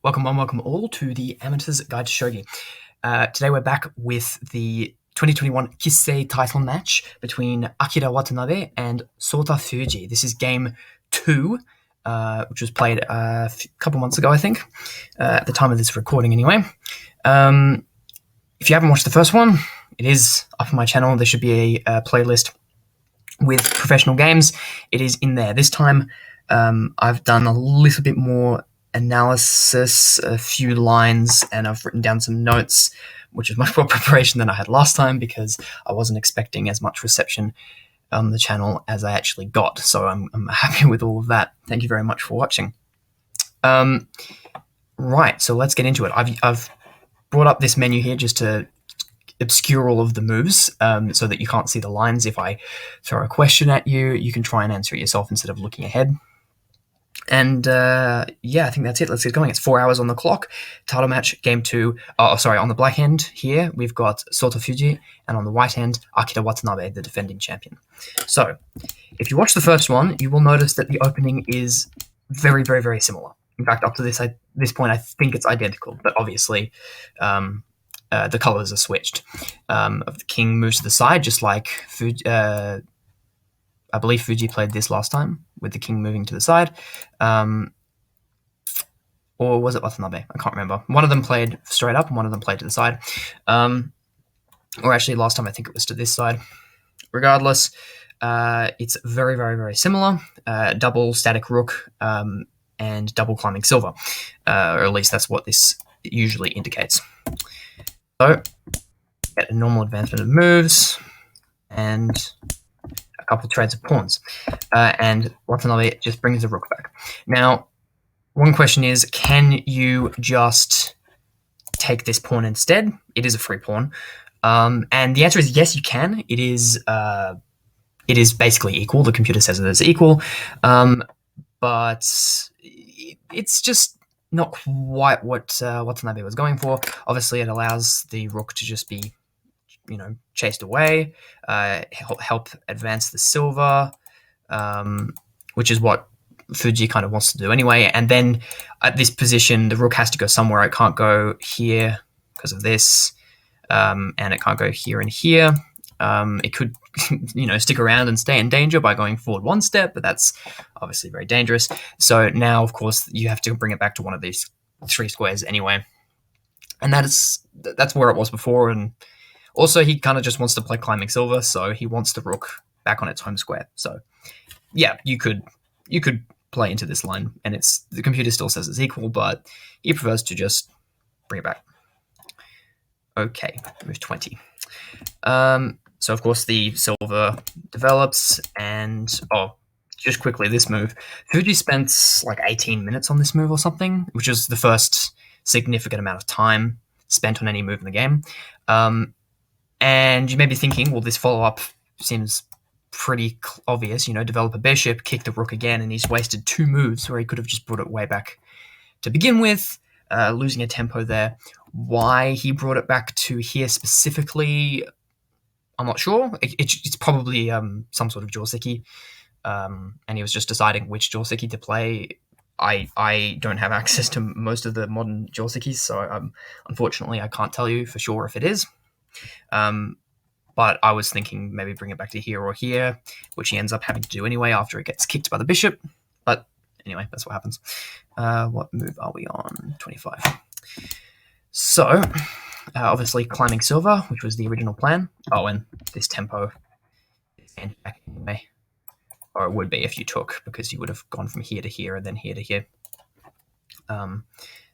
Welcome all to the Amateur's Guide to Shogi. Today we're back with the 2021 Kisei Title Match between Akira Watanabe and Sota Fujii. This is game 2, which was played a couple months ago, I think, at the time of this recording anyway. If you haven't watched the first one, it is up on my channel. There should be a playlist with professional games. It is in there. This time I've done a little bit more analysis, a few lines, and I've written down some notes, which is much more preparation than I had last time because I wasn't expecting as much reception on the channel as I actually got. So I'm happy with all of that. Thank you very much for watching. Right, so let's get into it. I've brought up this menu here just to obscure all of the moves so that you can't see the lines. If I throw a question at you, you can try and answer it yourself instead of looking ahead. And yeah, I think that's it. Let's get going. It's 4 hours on the clock. Title match, game 2. On the black end here, we've got Sota Fujii, and on the white end, Akira Watanabe, the defending champion. So, if you watch the first one, you will notice that the opening is very, very, very similar. In fact, up to this point, I think it's identical, but obviously the colors are switched. The king moves to the side, just like I believe Fujii played this last time, with the king moving to the side. Or was it Watanabe? I can't remember. One of them played straight up, and one of them played to the side. Or actually, last time I think it was to this side. Regardless, it's very, very, very similar. Double static rook and double climbing silver. Or at least that's what this usually indicates. So, get a normal advancement of moves, and a couple of trades of pawns, and Watanabe just brings the rook back. Now, one question is, can you just take this pawn instead? It is a free pawn, and the answer is yes, you can. It is basically equal. The computer says it is equal, but it's just not quite what Watanabe was going for. Obviously, it allows the rook to just be chased away, help advance the silver, which is what Fujii kind of wants to do anyway. And then at this position, the rook has to go somewhere. It can't go here because of this, and it can't go here and here. It could, stick around and stay in danger by going forward one step, but that's obviously very dangerous. So now, of course, you have to bring it back to one of these three squares anyway. And that's where it was before, and also, he kind of just wants to play climbing silver, so he wants the rook back on its home square. So, yeah, you could play into this line, and the computer still says it's equal, but he prefers to just bring it back. Okay, move 20. So, of course, the silver develops, and just quickly, this move. Fujii spent like 18 minutes on this move or something, which is the first significant amount of time spent on any move in the game. And you may be thinking, well, this follow-up seems pretty obvious. Develop a bishop, kick the rook again, and he's wasted 2 moves where he could have just brought it way back to begin with, losing a tempo there. Why he brought it back to here specifically, I'm not sure. It's probably some sort of Joseki, and he was just deciding which Joseki to play. I don't have access to most of the modern Josekis, so unfortunately I can't tell you for sure if it is. But I was thinking maybe bring it back to here or here, which he ends up having to do anyway after it gets kicked by the bishop. But anyway, that's what happens. What move are we on? 25. So, obviously climbing silver, which was the original plan. Oh, and this tempo is back anyway. Or it would be if you took, because you would have gone from here to here and then here to here.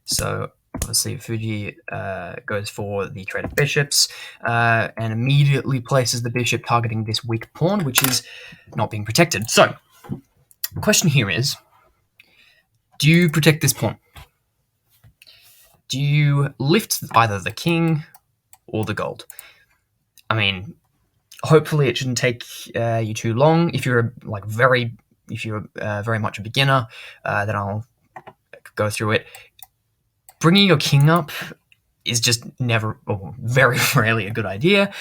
So obviously Fujii goes for the trade of bishops and immediately places the bishop targeting this weak pawn, which is not being protected. So the question here is, do you protect this pawn? Do you lift either the king or the gold? I mean, hopefully it shouldn't take you too long. If you're very much a beginner, then I'll go through it. Bringing your king up is just never, or very rarely, a good idea,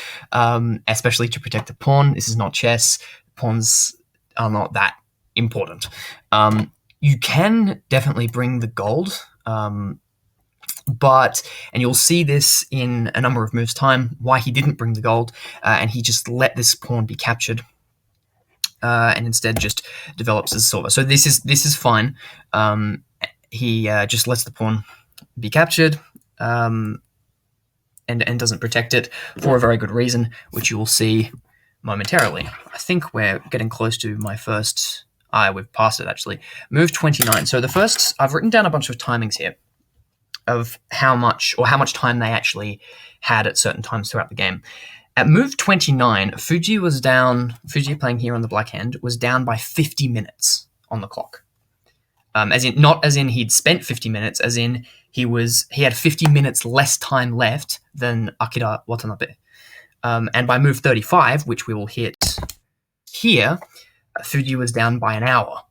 especially to protect a pawn. This is not chess. Pawns are not that important. You can definitely bring the gold And you'll see this in a number of moves' time, why he didn't bring the gold, and he just let this pawn be captured, and instead just develops as silver. So this is fine. He just lets the pawn be captured, and doesn't protect it for a very good reason, which you will see momentarily. I think we're getting close to my first... we've passed it, actually. Move 29. So the first... I've written down a bunch of timings here of how much time they actually had at certain times throughout the game. At move 29, Fujii playing here on the black hand, was down by 50 minutes on the clock. Not as in he'd spent 50 minutes, as in he had 50 minutes less time left than Akira Watanabe. And by move 35, which we will hit here, Fujii was down by an hour.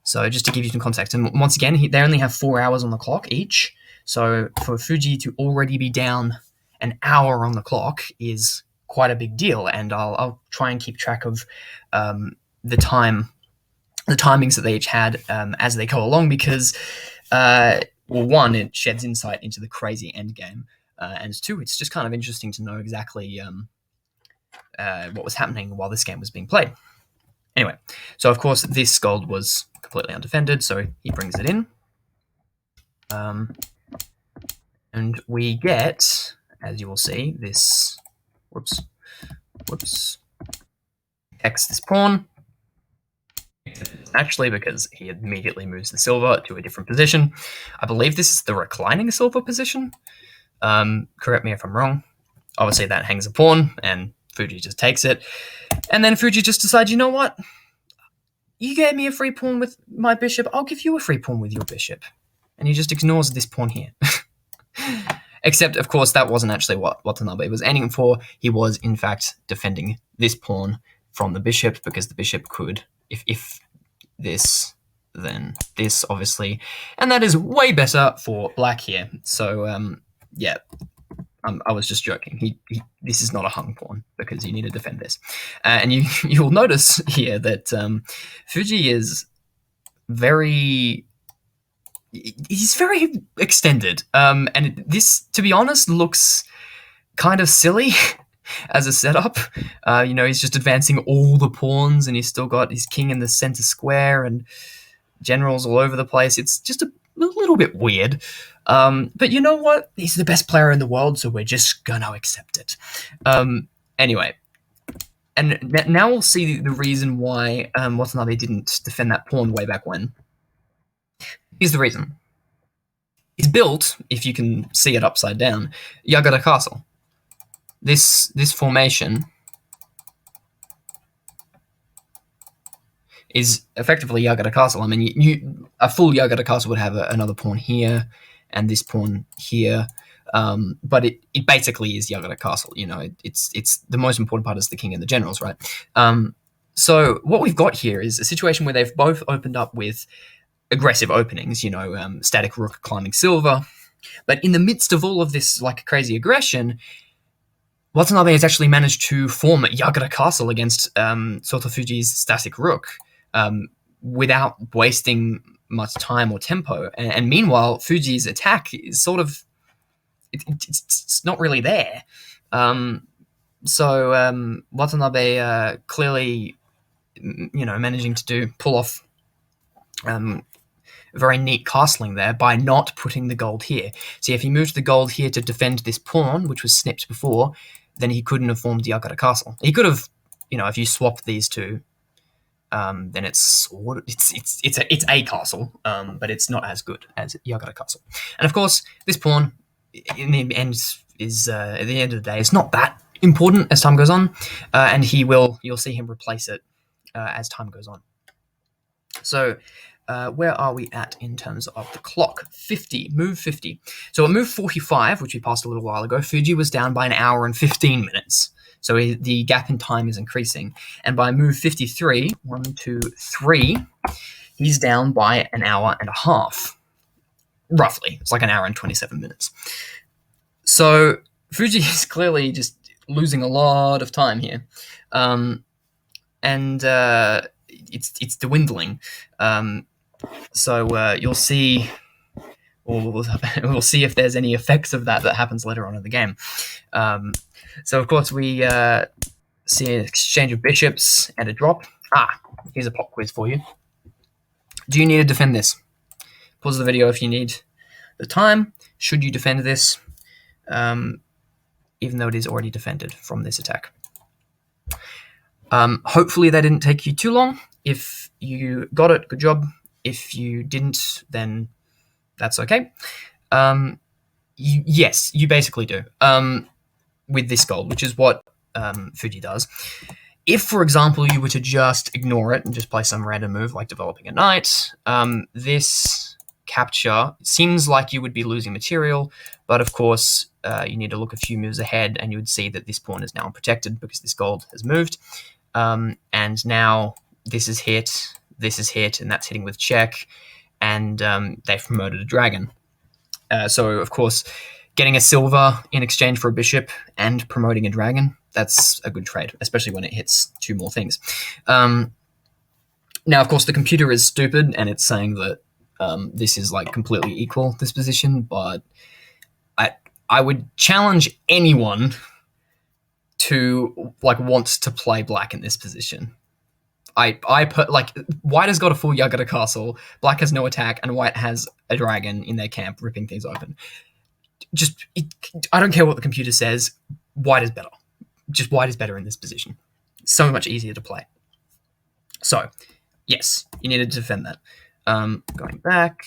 So just to give you some context, and once again, they only have 4 hours on the clock each. So for Fujii to already be down an hour on the clock is quite a big deal. And I'll try and keep track of the timings that they each had as they go along, because one, it sheds insight into the crazy end game, and two, it's just kind of interesting to know exactly what was happening while this game was being played. Anyway, so of course this gold was completely undefended, so he brings it in. And we get, as you will see, this... Whoops. X this pawn. Actually, because he immediately moves the silver to a different position. I believe this is the reclining silver position. Correct me if I'm wrong. Obviously, that hangs a pawn, and Fujii just takes it. And then Fujii just decides, you know what? You gave me a free pawn with my bishop. I'll give you a free pawn with your bishop. And he just ignores this pawn here. Except, of course, that wasn't actually what Watanabe was aiming for. He was, in fact, defending this pawn from the bishop, because the bishop could, if this, then this, obviously. And that is way better for black here. So, yeah, I was just joking. This is not a hung pawn, because you need to defend this. And you'll notice here that Fujii is he's very extended. And this, to be honest, looks kind of silly as a setup. He's just advancing all the pawns, and he's still got his king in the center square and generals all over the place. It's just a little bit weird. But you know what? He's the best player in the world, so we're just gonna accept it. Anyway, and now we'll see the reason why Watanabe didn't defend that pawn way back when. Here's the reason. He's built, if you can see it upside down, Yagata Castle. This formation is effectively Yagata Castle. I mean, a full Yagata Castle would have another pawn here and this pawn here, but it basically is Yagata Castle. It's the most important part is the king and the generals, right? So what we've got here is a situation where they've both opened up with aggressive openings, static rook climbing silver. But in the midst of all of this crazy aggression, Watanabe has actually managed to form Yagata Castle against Sota Fujii's static rook without wasting much time or tempo. And meanwhile, Fujii's attack is sort of... It's not really there. So Watanabe clearly, managing to pull off very neat castling there by not putting the gold here. See, if he moved the gold here to defend this pawn, which was snipped before, then he couldn't have formed Yagata Castle. He could have, if you swap these two, then it's a castle, but it's not as good as Yagata Castle. And of course, this pawn, in the end, is at the end of the day, it's not that important as time goes on, and you'll see him replace it as time goes on. So, where are we at in terms of the clock? 50, move 50. So at move 45, which we passed a little while ago, Fujii was down by an hour and 15 minutes. So the gap in time is increasing. And by move 53, 1, 2, 3, he's down by an hour and a half. Roughly. It's like an hour and 27 minutes. So Fujii is clearly just losing a lot of time here. It's dwindling. So you'll see we'll see if there's any effects of that happens later on in the game. So of course we see an exchange of bishops and a drop. Here's a pop quiz for you. Do you need to defend this? Pause the video if you need the time. Should you defend this, even though it is already defended from this attack? Hopefully that didn't take you too long. If you got it, good job. If you didn't, then that's okay. Yes, you basically do. With this gold, which is what Fujii does. If, for example, you were to just ignore it and just play some random move like developing a knight, this capture seems like you would be losing material, but of course you need to look a few moves ahead and you would see that this pawn is now unprotected because this gold has moved. And now this is hit, and that's hitting with check, and they've promoted a dragon. So, of course, getting a silver in exchange for a bishop and promoting a dragon, that's a good trade, especially when it hits two more things. Now, of course, the computer is stupid, and it's saying that this is like completely equal, this position, but I would challenge anyone to want to play black in this position. I put white has got a full Yagata castle, black has no attack, and white has a dragon in their camp ripping things open. I don't care what the computer says. White is better. Just white is better in this position. So much easier to play. So, yes, you need to defend that. Going back,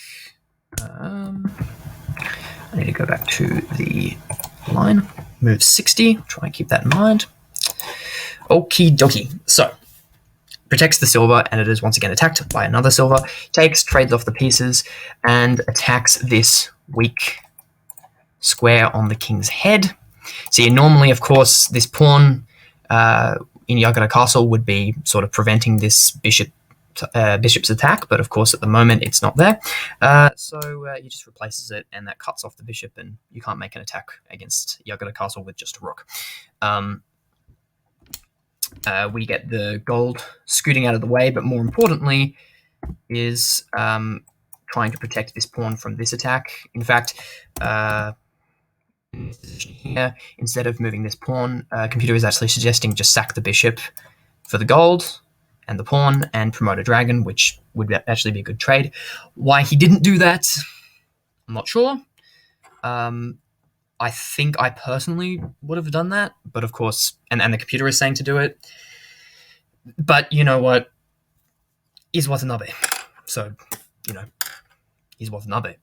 I need to go back to the line. Move 60. Try and keep that in mind. Okie dokie. So, protects the silver, and it is once again attacked by another silver. Takes, trades off the pieces, and attacks this weak square on the king's head. So normally, of course, this pawn in Yagata Castle would be sort of preventing this bishop's attack, but of course at the moment it's not there. So he just replaces it, and that cuts off the bishop, and you can't make an attack against Yagata Castle with just a rook. We get the gold scooting out of the way, but more importantly is trying to protect this pawn from this attack. In fact, in this position here, instead of moving this pawn, computer is actually suggesting just sack the bishop for the gold and the pawn and promote a dragon, which would actually be a good trade. Why he didn't do that, I'm not sure. I think I personally would have done that, but of course, and the computer is saying to do it. But you know what? He's Watanabe. So, he's Watanabe.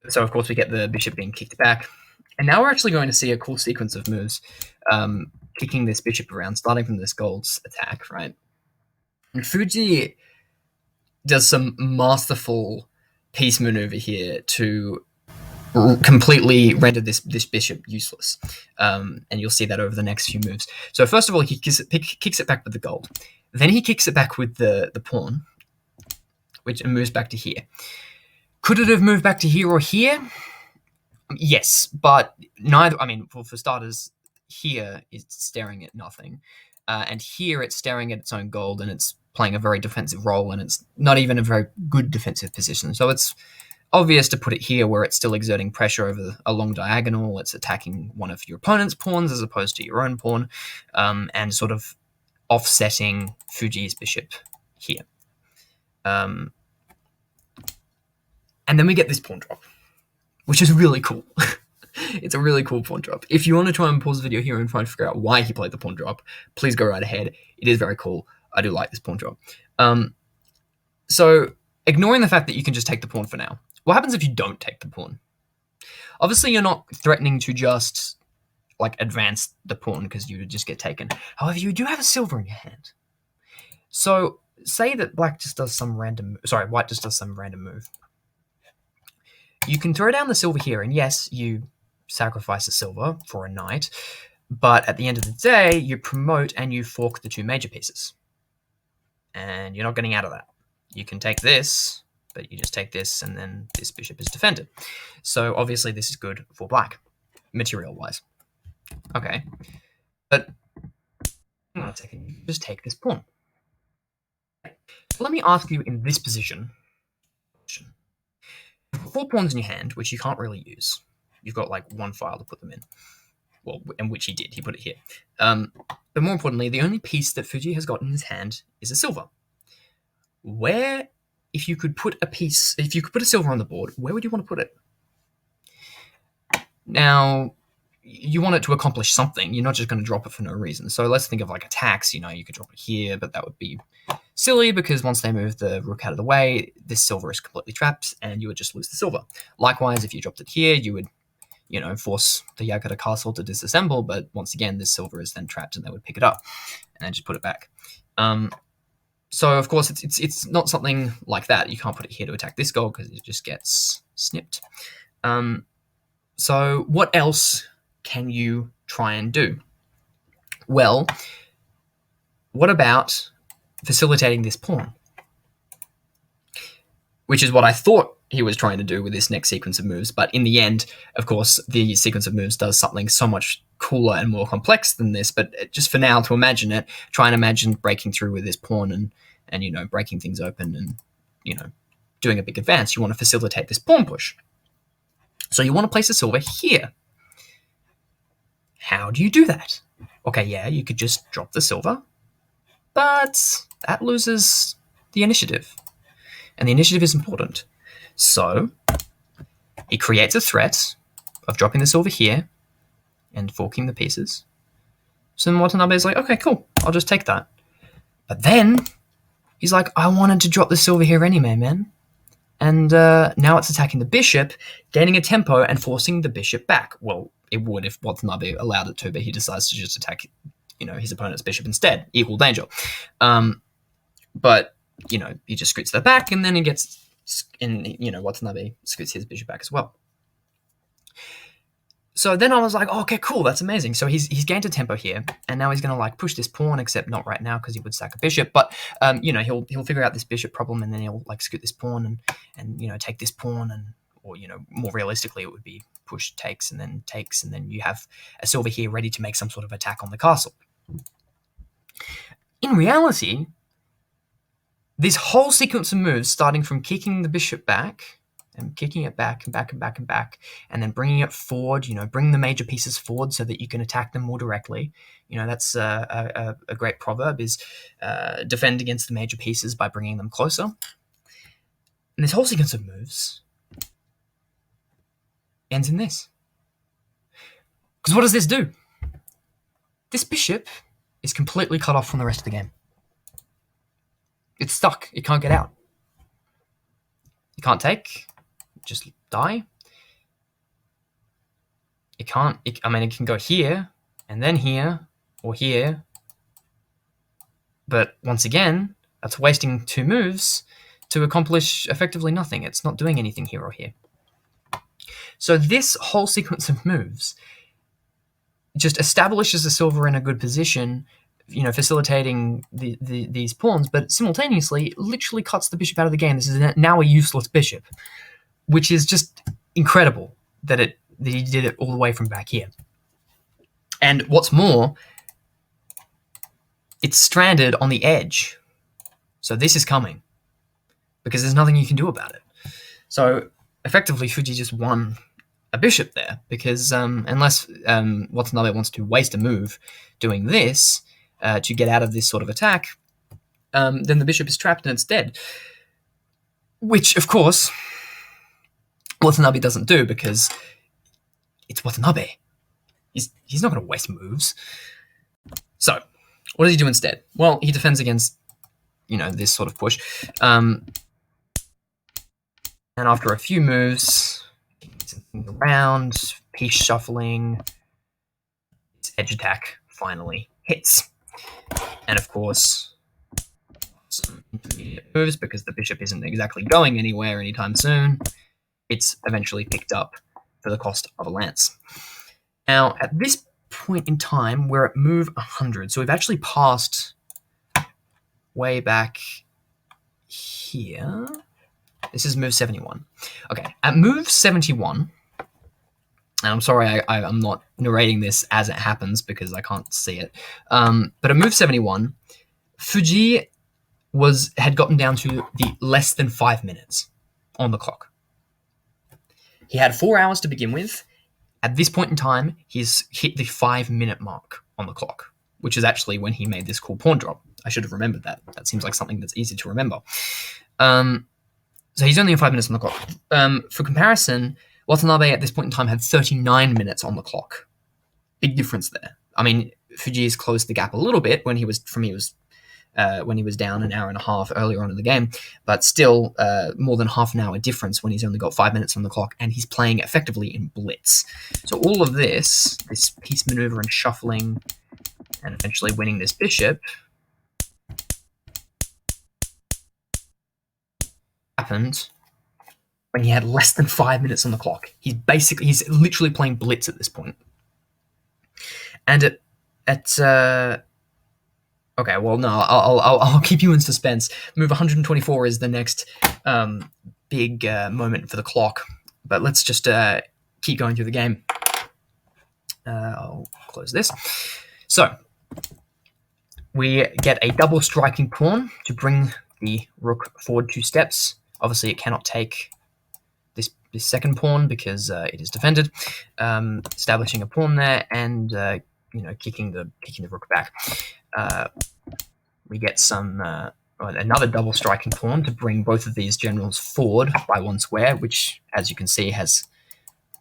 So, of course, we get the bishop being kicked back. And now we're actually going to see a cool sequence of moves, kicking this bishop around, starting from this gold's attack, right? And Fujii does some masterful piece maneuver here to completely render this bishop useless. And you'll see that over the next few moves. So first of all, he kicks it back with the gold. Then he kicks it back with the pawn, which moves back to here. Could it have moved back to here or here? Yes, but neither. I mean, for starters, here it's staring at nothing. And here it's staring at its own gold, and it's playing a very defensive role, and it's not even a very good defensive position. So it's obvious to put it here where it's still exerting pressure over a long diagonal. It's attacking one of your opponent's pawns as opposed to your own pawn, and sort of offsetting Fujii's bishop here. And then we get this pawn drop, which is really cool. It's a really cool pawn drop. If you want to try and pause the video here and try and figure out why he played the pawn drop, please go right ahead. It is very cool. I do like this pawn drop. So ignoring the fact that you can just take the pawn for now, what happens if you don't take the pawn? Obviously, you're not threatening to just advance the pawn because you would just get taken. However, you do have a silver in your hand. So say that white just does some random move. You can throw down the silver here, and yes, you sacrifice a silver for a knight, but at the end of the day, you promote and you fork the two major pieces. And you're not getting out of that. You can take this, but you just take this, and then this bishop is defended. So obviously this is good for black, material-wise. Okay, but hang on a second, just take this pawn. Let me ask you in this position, 4 pawns in your hand, which you can't really use. You've got like one file to put them in. Well, and which he did. He put it here. But more importantly, the only piece that Fujii has got in his hand is a silver. Where, if you could put a silver on the board, where would you want to put it? Now, you want it to accomplish something. You're not just going to drop it for no reason. So let's think of like attacks. You could drop it here, but that would be silly because once they move the rook out of the way, this silver is completely trapped and you would just lose the silver. Likewise, if you dropped it here, you would, force the Yakata castle to disassemble, but once again, this silver is then trapped and they would pick it up and then just put it back. So of course, it's not something like that. You can't put it here to attack this gold because it just gets snipped. So what else can you try and do? Well, what about facilitating this pawn? Which is what I thought he was trying to do with this next sequence of moves. But in the end, of course, the sequence of moves does something so much cooler and more complex than this. But just for now, to imagine it, try and imagine breaking through with this pawn and breaking things open and, doing a big advance. You want to facilitate this pawn push. So you want to place a silver here. How do you do that? Okay, yeah, you could just drop the silver, but that loses the initiative. And the initiative is important. So he creates a threat of dropping the silver here and forking the pieces. So then Watanabe is like, okay, cool, I'll just take that. But then he's like, I wanted to drop the silver here anyway, man. And now it's attacking the bishop, gaining a tempo and forcing the bishop back. Well, it would if Watanabe allowed it to, but he decides to just attack, his opponent's bishop instead. Equal danger. But, he just scoots that back and then he gets, Watanabe scoots his bishop back as well. So then I was like, oh, okay, cool, that's amazing. So he's gained a tempo here, and now he's going to push this pawn, except not right now because he would sack a bishop. But he'll figure out this bishop problem, and then he'll scoot this pawn and take this pawn, or more realistically, it would be push takes, and then you have a silver here ready to make some sort of attack on the castle. In reality, this whole sequence of moves, starting from kicking the bishop back, and kicking it back and back and back and back, and then bringing it forward, bring the major pieces forward so that you can attack them more directly. That's a great proverb is defend against the major pieces by bringing them closer. And this whole sequence of moves ends in this. Because what does this do? This bishop is completely cut off from the rest of the game. It's stuck. It can't get out. You can't take. Just die. It can't. It can go here and then here or here. But once again, that's wasting 2 moves to accomplish effectively nothing. It's not doing anything here or here. So this whole sequence of moves just establishes the silver in a good position, facilitating these pawns, but simultaneously literally cuts the bishop out of the game. This is now a useless bishop, which is just incredible that he did it all the way from back here. And what's more, it's stranded on the edge. So this is coming because there's nothing you can do about it. So effectively, Fujii just won a bishop there because unless Watanabe wants to waste a move doing this to get out of this sort of attack, then the bishop is trapped and it's dead. Which, of course, Watanabe doesn't do because it's Watanabe. He's not going to waste moves. So, what does he do instead? Well, he defends against, this sort of push. And after a few moves, around, piece shuffling, his edge attack finally hits. And of course, some intermediate moves because the bishop isn't exactly going anywhere anytime soon. It's eventually picked up for the cost of a lance. Now, at this point in time, we're at move 100. So we've actually passed way back here. This is move 71. Okay, at move 71, and I'm sorry I'm not narrating this as it happens because I can't see it, but at move 71, Fujii had gotten down to the less than 5 minutes on the clock. He had 4 hours to begin with. At this point in time, he's hit the 5-minute mark on the clock, which is actually when he made this cool pawn drop. I should have remembered that. That seems like something that's easy to remember. So he's only on 5 minutes on the clock. For comparison, Watanabe at this point in time had 39 minutes on the clock. Big difference there. I mean, Fujii's closed the gap a little bit when he was down an hour and a half earlier on in the game, but still more than half an hour difference when he's only got 5 minutes on the clock, and he's playing effectively in blitz. So all of this piece maneuver and shuffling, and eventually winning this bishop, happened when he had less than 5 minutes on the clock. He's literally playing blitz at this point. And okay, well, no, I'll keep you in suspense. Move 124 is the next big moment for the clock, but let's just keep going through the game. I'll close this. So we get a double striking pawn to bring the rook forward 2 steps. Obviously, it cannot take this second pawn because it is defended. Establishing a pawn there and kicking the rook back. We get another double striking pawn to bring both of these generals forward by 1 square, which, as you can see, has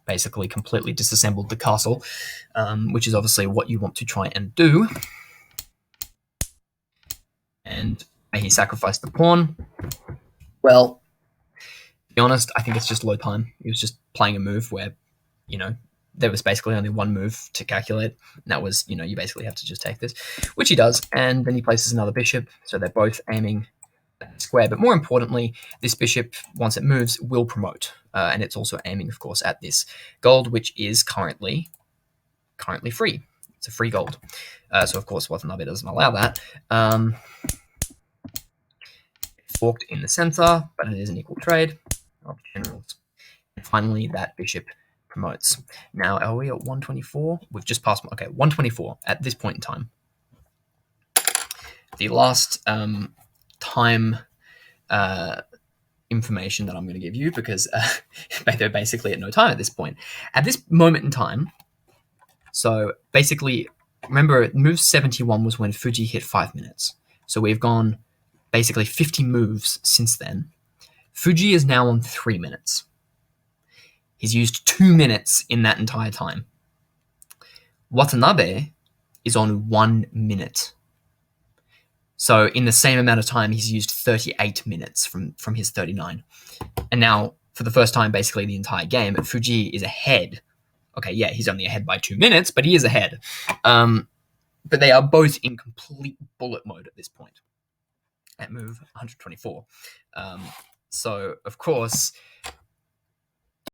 basically completely disassembled the castle, which is obviously what you want to try and do. And he sacrificed the pawn. Well, to be honest, I think it's just low time. He was just playing a move where, there was basically only one move to calculate, and that was, you basically have to just take this, which he does, and then he places another bishop, so they're both aiming at the square. But more importantly, this bishop, once it moves, will promote, and it's also aiming, of course, at this gold, which is currently free. It's a free gold. So, of course, Watanabe doesn't allow that. Forked in the center, but it is an equal trade of generals. And finally, that bishop promotes. Now, are we at 124? We've just passed. Okay, 124 at this point in time. The last time information that I'm going to give you, because they're basically at no time at this point. At this moment in time, so basically, remember, move 71 was when Fujii hit 5 minutes. So we've gone basically 50 moves since then. Fujii is now on 3 minutes. He's used 2 minutes in that entire time. Watanabe is on 1 minute. So in the same amount of time, he's used 38 minutes from his 39. And now, for the first time, basically the entire game, Fujii is ahead. Okay, yeah, he's only ahead by 2 minutes, but he is ahead. But they are both in complete bullet mode at this point. At move 124. So, of course,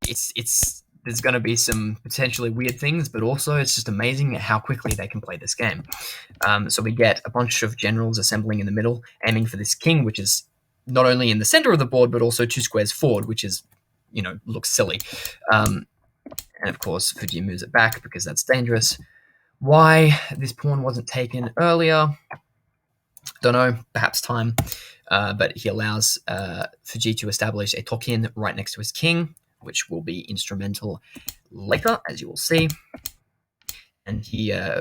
there's going to be some potentially weird things, but also it's just amazing how quickly they can play this game. So we get a bunch of generals assembling in the middle, aiming for this king, which is not only in the center of the board, but also 2 squares forward, which is, looks silly. And of course, Fujii moves it back because that's dangerous. Why this pawn wasn't taken earlier, don't know, perhaps time. But he allows Fujii to establish a tokin right next to his king, which will be instrumental later, as you will see. And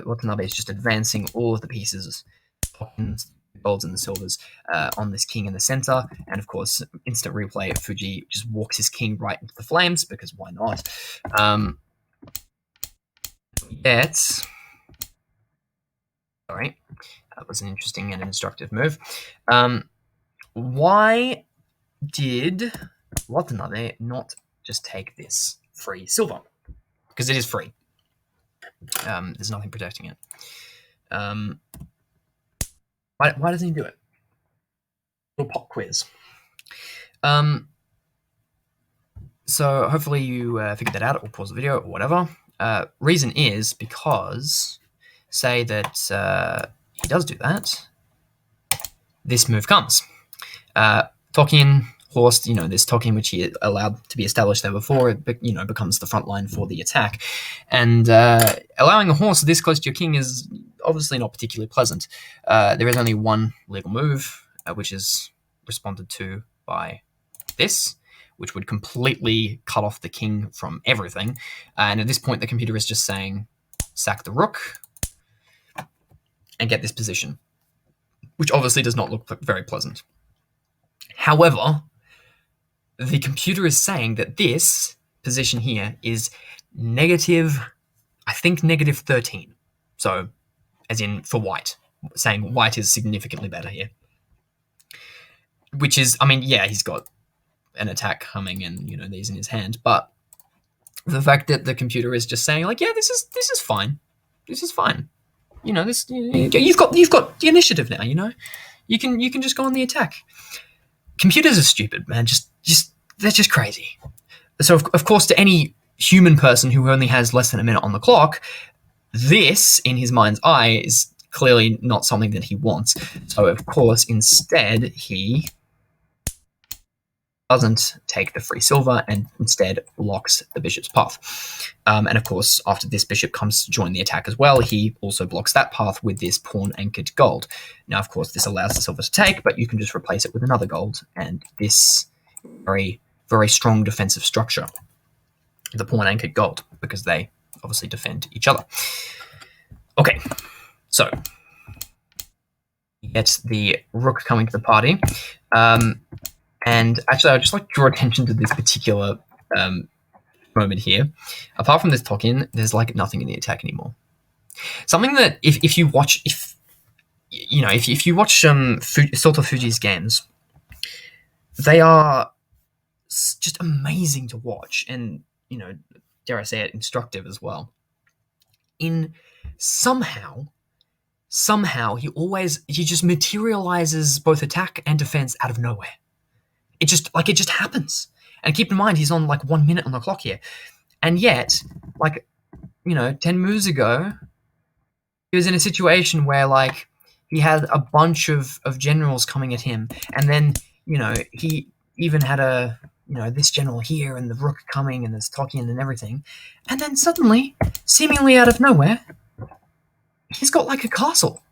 Watanabe is just advancing all of the pieces, tokens, the golds and the silvers, on this king in the center. And of course, instant replay, Fujii just walks his king right into the flames, because why not? Sorry, that was an interesting and instructive move. Why did Watanabe not just take this free silver? Because it is free. There's nothing protecting it. Why doesn't he do it? Little pop quiz. So hopefully you figured that out, or pause the video, or whatever. Reason is because, say that he does do that, this move comes. Tokin, horse, this tokin which he allowed to be established there before, it becomes the front line for the attack. And allowing a horse this close to your king is obviously not particularly pleasant. There is only one legal move, which is responded to by this, which would completely cut off the king from everything. And at this point, the computer is just saying, sack the rook and get this position, which obviously does not look very pleasant. However, the computer is saying that this position here is negative, I think negative 13. So, as in for white, saying white is significantly better here. Which is, I mean, yeah, he's got an attack coming and, you know, these in his hand, but the fact that the computer is just saying, like, yeah, this is fine. This is fine. You know, this you've got the initiative now, you know? You can just go on the attack. Computers are stupid, man. Just they're just crazy. So of course, to any human person who only has less than a minute on the clock, this, in his mind's eye, is clearly not something that he wants. So of course, instead, he doesn't take the free silver and instead blocks the bishop's path. And of course, after this bishop comes to join the attack as well, he also blocks that path with this pawn anchored gold. Now, of course, this allows the silver to take, but you can just replace it with another gold, and this very, very strong defensive structure, the pawn anchored gold, because they obviously defend each other. Okay, so you get the rook coming to the party. And actually, I'd just like to draw attention to this particular moment here. Apart from this Tokin, there's like nothing in the attack anymore. Something that if you watch Sota Fujii's games, they are just amazing to watch, and, you know, dare I say it, instructive as well. In somehow he just materializes both attack and defense out of nowhere. It just happens. And keep in mind, he's on like 1 minute on the clock here. And yet, like, you know, 10 moves ago, he was in a situation where, like, he had a bunch of generals coming at him. And then, you know, he even had this general here and the rook coming and there's Tokin and everything. And then suddenly, seemingly out of nowhere, he's got like a castle.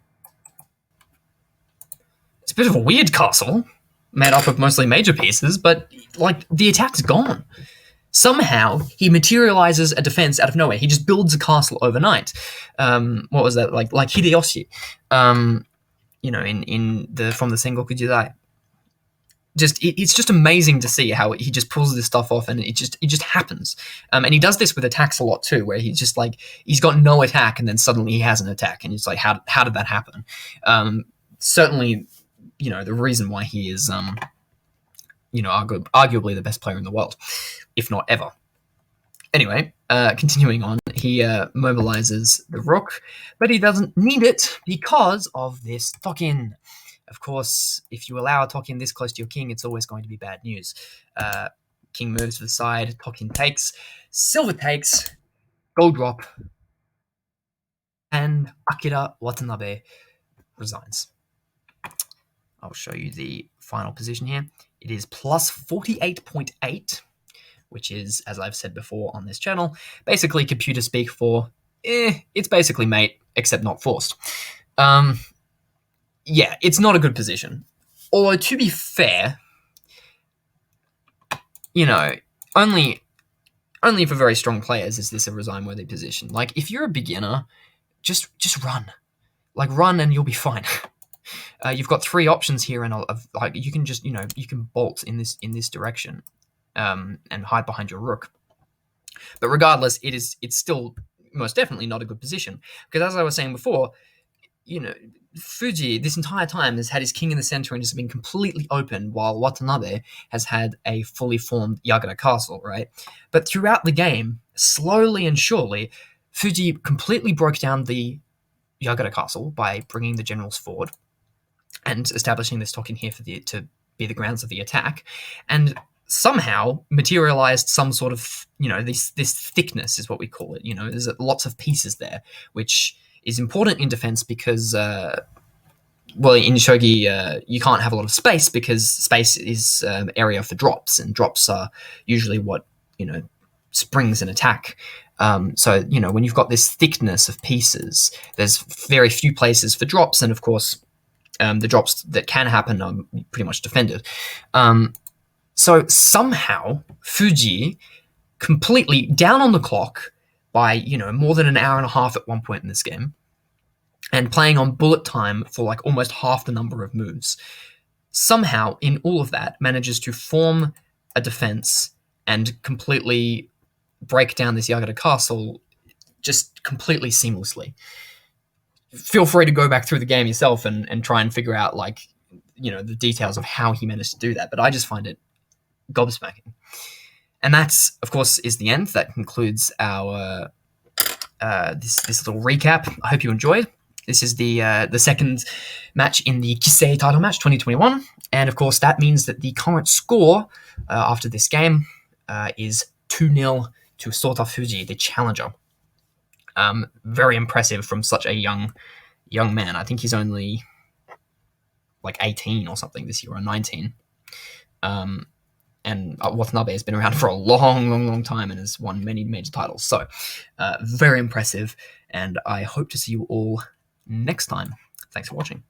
It's a bit of a weird castle, made up of mostly major pieces, but, like, the attack's gone. Somehow, he materializes a defense out of nowhere. He just builds a castle overnight. What was that? Like Hideyoshi, you know, in the From the Sengoku Jidai. It's just amazing to see how he just pulls this stuff off, and it just happens. And he does this with attacks a lot too, where he's just like, he's got no attack, and then suddenly he has an attack, and it's like, how did that happen? Certainly, you know, the reason why he is, you know, arguably the best player in the world, if not ever. Anyway, continuing on, he mobilizes the rook, but he doesn't need it because of this Tokin. Of course, if you allow a Tokin this close to your king, it's always going to be bad news. King moves to the side, Tokin takes, silver takes, gold drop, and Akira Watanabe resigns. I'll show you the final position here. It is plus 48.8, which is, as I've said before on this channel, basically computer speak for, it's basically mate, except not forced. Yeah, it's not a good position. Although, to be fair, you know, only for very strong players is this a resign-worthy position. Like, if you're a beginner, just run. Like, run and you'll be fine. You've got three options here, and like, you can just, you know, you can bolt in this direction, and hide behind your rook. But regardless, it's still most definitely not a good position, because as I was saying before, you know, Fujii this entire time has had his king in the center and just been completely open, while Watanabe has had a fully formed Yagura castle, right? But throughout the game, slowly and surely, Fujii completely broke down the Yagura castle by bringing the generals forward and establishing this Tokin here to be the grounds of the attack, and somehow materialized some sort of, you know, this thickness is what we call it. You know, there's lots of pieces there, which is important in defense because, well, in shogi, you can't have a lot of space because space is area for drops, and drops are usually what, you know, springs an attack. So, you know, when you've got this thickness of pieces, there's very few places for drops, and of course, the drops that can happen are pretty much defended. So somehow Fujii, completely down on the clock by more than an hour and a half at one point in this game, and playing on bullet time for like almost half the number of moves, somehow in all of that manages to form a defense and completely break down this Yagata castle just completely seamlessly. Feel free to go back through the game yourself and try and figure out the details of how he managed to do that, but I just find it gobsmacking. And that's, of course, is the end. That concludes our this little recap. I hope you enjoyed. This is the second match in the Kisei Title Match 2021, and of course that means that the current score after this game is 2-0 to Sota Fujii, the challenger. Very impressive from such a young man. I think he's only like 18 or something this year, or 19. And Watanabe has been around for a long time and has won many major titles. So, very impressive, and I hope to see you all next time. Thanks for watching.